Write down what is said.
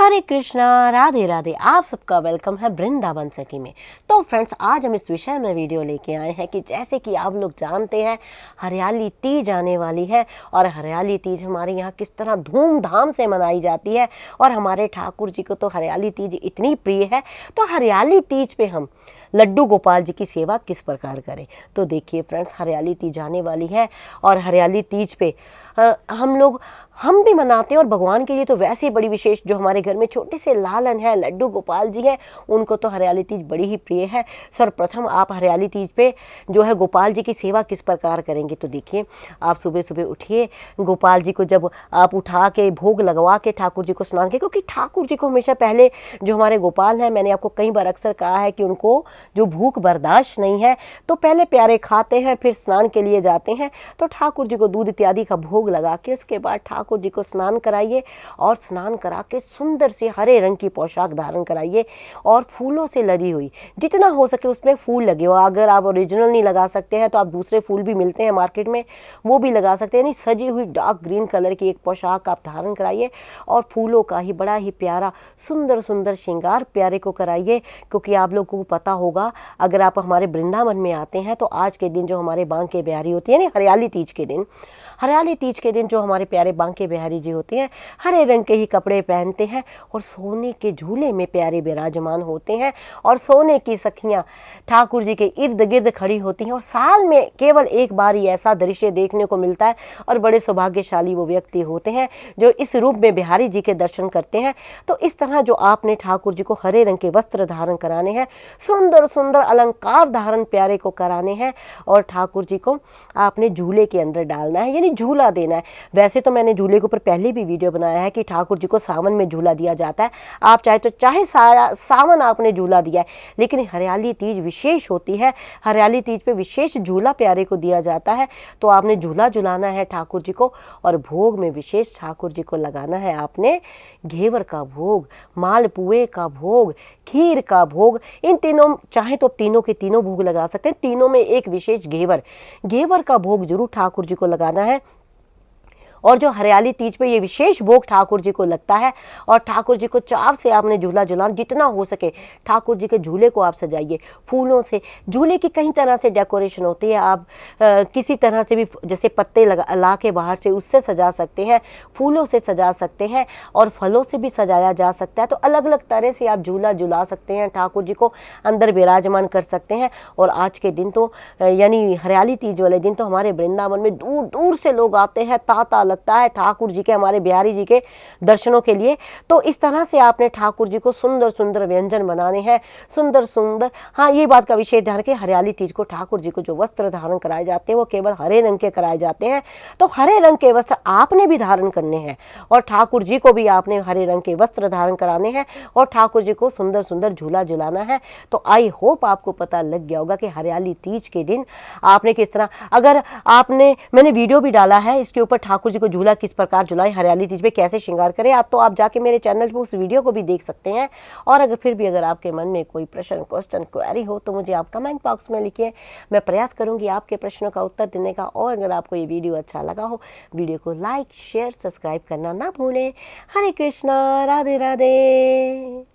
हरे कृष्णा, राधे राधे। आप सबका वेलकम है वृंदावन सखी में। तो फ्रेंड्स, आज हम इस विषय में वीडियो लेके आए हैं कि जैसे कि आप लोग जानते हैं हरियाली तीज आने वाली है और हरियाली तीज हमारे यहाँ किस तरह धूमधाम से मनाई जाती है और हमारे ठाकुर जी को तो हरियाली तीज इतनी प्रिय है। तो हरियाली तीज पे हम लड्डू गोपाल जी की सेवा किस प्रकार करें, तो देखिए फ्रेंड्स, हरियाली तीज आने वाली है और हरियाली तीज पे हम भी मनाते हैं और भगवान के लिए तो वैसे ही बड़ी विशेष, जो हमारे घर में छोटे से लालन है लड्डू गोपाल जी हैं, उनको तो हरियाली तीज बड़ी ही प्रिय है। सर्वप्रथम आप हरियाली तीज पे जो है गोपाल जी की सेवा किस प्रकार करेंगे, तो देखिए आप सुबह सुबह उठिए, गोपाल जी को जब आप उठा के भोग लगवा के ठाकुर जी को स्नान के, क्योंकि ठाकुर जी को हमेशा पहले जो हमारे गोपाल हैं, मैंने आपको कई बार अक्सर कहा है कि उनको जो भूख बर्दाश्त नहीं है तो पहले प्यारे खाते हैं, फिर स्नान के लिए जाते हैं। तो ठाकुर जी को दूध इत्यादि का भोग लगा के उसके बाद ठाकुर जी को स्नान कराइए और स्नान करा के सुंदर से हरे रंग की पोशाक धारण कराइए और फूलों से लदी हुई, जितना हो सके उसमें फूल लगे हो। अगर आप ओरिजिनल नहीं लगा सकते हैं तो आप दूसरे फूल भी मिलते हैं मार्केट में, वो भी लगा सकते हैं। यानी सजी हुई डार्क ग्रीन कलर की एक पोशाक आप धारण कराइए और फूलों का ही बड़ा ही प्यारा सुंदर सुंदर श्रृंगार प्यारे को कराइए। क्योंकि आप लोगों को पता होगा, अगर आप हमारे वृंदावन में आते हैं तो आज के दिन जो हमारे बांके बिहारी होती है, यानी हरियाली तीज के दिन जो हमारे प्यारे बांके बिहारी जी होते हैं, हरे रंग के ही कपड़े पहनते हैं और सोने के झूले में प्यारे विराजमान होते हैं और सोने की सखियां ठाकुर जी के इर्द गिर्द खड़ी होती हैं। और साल में केवल एक बार ही ऐसा दृश्य देखने को मिलता है और बड़े सौभाग्यशाली वो व्यक्ति होते हैं जो इस रूप में बिहारी जी के दर्शन करते हैं। तो इस तरह जो आपने ठाकुर जी को हरे रंग के वस्त्र धारण कराने हैं, सुंदर सुंदर अलंकार धारण प्यारे को कराने हैं और ठाकुर जी को आपने झूले के अंदर डालना है, यानी झूला देना है। वैसे तो मैंने झूले के ऊपर पहले भी वीडियो बनाया है कि ठाकुर जी को सावन में झूला दिया जाता है। आप चाहे सावन आपने झूला दिया है, लेकिन हरियाली तीज विशेष होती है। हरियाली तीज पे विशेष झूला प्यारे को दिया जाता है। तो आपने झूला झुलाना है ठाकुर जी को और भोग में विशेष ठाकुर जी को लगाना है आपने घेवर का भोग, मालपुए का भोग, खीर का भोग। इन तीनों, चाहे तो तीनों के तीनों भोग लगा सकते हैं, तीनों में एक विशेष घेवर का भोग जरूर ठाकुर जी को लगाना है। और जो हरियाली तीज पे ये विशेष भोग ठाकुर जी को लगता है और ठाकुर जी को चाव से आपने झूला झुलाना, जितना हो सके ठाकुर जी के झूले को आप सजाइए फूलों से। झूले की कई तरह से डेकोरेशन होती है, आप किसी तरह से भी, जैसे पत्ते ला के बाहर से उससे सजा सकते हैं, फूलों से सजा सकते हैं और फलों से भी सजाया जा सकता है। तो अलग अलग तरह से आप झूला झुला सकते हैं, ठाकुर जी को अंदर विराजमान कर सकते हैं। और आज के दिन तो यानी हरियाली तीज वाले दिन तो हमारे वृंदावन में दूर दूर से लोग आते हैं, तांता लगता है ठाकुर जी के, हमारे बिहारी जी के दर्शनों के लिए। तो इस तरह से आपने ठाकुर जी को सुंदर सुंदर व्यंजन बनाने हैं, सुंदर सुंदर। हाँ, ये बात का विशेष ध्यान कि हरियाली तीज को ठाकुर जी को जो वस्त्र धारण कराए जाते हैं वो केवल हरे रंग के कराए जाते हैं। तो हरे रंग के वस्त्र आपने भी धारण करने हैं और ठाकुर जी को भी आपने हरे रंग के वस्त्र धारण कराने हैं और ठाकुर जी को सुंदर सुंदर झूला झुलाना है। तो आई होप आपको पता लग गया होगा कि हरियाली तीज के दिन आपने किस तरह, अगर मैंने वीडियो भी डाला है इसके ऊपर, ठाकुर जी को झूला किस प्रकार झुलाएं, हरियाली तीज पे कैसे श्रृंगार करें, आप जाके मेरे चैनल पे उस वीडियो को भी देख सकते हैं। और अगर आपके मन में कोई प्रश्न, क्वेश्चन, क्वेरी हो तो मुझे आप कमेंट बॉक्स में लिखिए, मैं प्रयास करूंगी आपके प्रश्नों का उत्तर देने का। और अगर आपको ये वीडियो अच्छा लगा हो, वीडियो को लाइक, शेयर, सब्सक्राइब करना ना भूलें। हरे कृष्णा, राधे राधे।